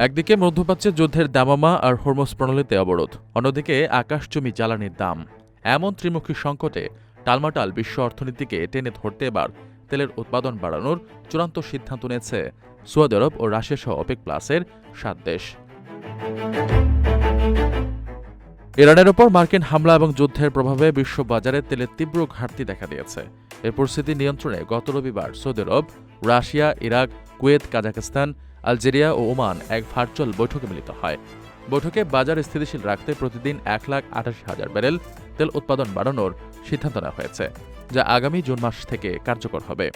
একদিকে মধ্যপ্রাচ্যে যুদ্ধের দামামা আর হরমুজ প্রণালীতে অবরোধ, অন্যদিকে আকাশচুম্বী জ্বালানির দাম। এমন ত্রিমুখী সংকটে টালমাটাল বিশ্ব অর্থনীতিকে টেনে ধরতে এবার তেলের উৎপাদন বাড়ানোর চূড়ান্ত সিদ্ধান্ত নিয়েছে সৌদি আরব ও রাশিয়া সহ ওপেক প্লাসের ৭ দেশ। ইরানের ওপর মার্কিন হামলা এবং যুদ্ধের প্রভাবে বিশ্ববাজারে তেলের তীব্র ঘাটতি দেখা দিয়েছে। এই পরিস্থিতি নিয়ন্ত্রণে গত রবিবার Saudi Arab, Russia, Iraq, Kuwait, Kazakhstan, Algeria ও ওমান এক ভার্চুয়াল বৈঠকে মিলিত হয়। বৈঠকে বাজার স্থিতিশীল রাখতে প্রতিদিন ১,৮৮,০০০ ব্যারেল তেল উৎপাদন বাড়ানোর সিদ্ধান্ত নেওয়া হয়েছে, যা আগামী জুন মাস থেকে কার্যকর হবে।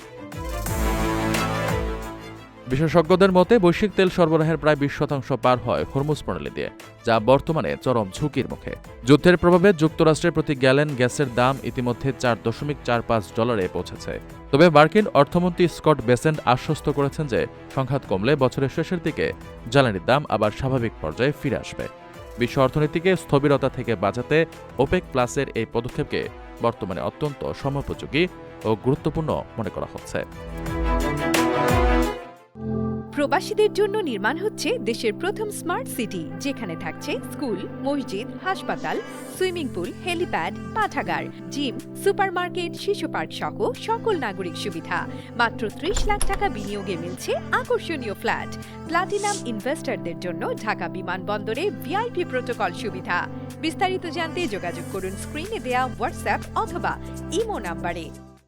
বিশেষজ্ঞদের মতে বৈশ্বিক তেল সরবরাহের প্রায় ২০% পার হয় হরমুজ প্রণালী দিয়ে, যা বর্তমানে চরম ঝুঁকির মুখে। যুদ্ধের প্রভাবে যুক্তরাষ্ট্রে প্রতি গ্যালন গ্যাসের দাম ইতিমধ্যে $৪.৪৫ পৌঁছেছে। তবে মার্কিন অর্থমন্ত্রী স্কট বেসেন্ট আশ্বস্ত করেছেন যে সংঘাত কমলে বছরের শেষের দিকে জ্বালানির দাম আবার স্বাভাবিক পর্যায়ে ফিরে আসবে। বিশ্ব অর্থনীতিকে স্থবিরতা থেকে বাঁচাতে ওপেক প্লাসের এই পদক্ষেপকে বর্তমানে অত্যন্ত সময়োপযোগী ও গুরুত্বপূর্ণ মনে করা হচ্ছে। প্রবাসীদের জন্য নির্মাণ হচ্ছে দেশের প্রথম স্মার্ট সিটি, যেখানে থাকছে স্কুল, মসজিদ, হাসপাতাল, সুইমিং পুল, হেলিপ্যাড, পাঠাগার, জিম, সুপারমার্কেট, শিশু পার্ক সহ সকল নাগরিক সুবিধা। মাত্র ৩০ লাখ টাকা বিনিয়োগে মিলছে আকর্ষণীয় ফ্ল্যাট। প্লাটিনাম ইনভেস্টরদের জন্য ঢাকা বিমানবন্দরে ভিআইপি প্রোটোকল সুবিধা। বিস্তারিত জানতে যোগাযোগ করুন স্ক্রিনে দেয়া হোয়াটসঅ্যাপ অথবা ইমো নাম্বারে।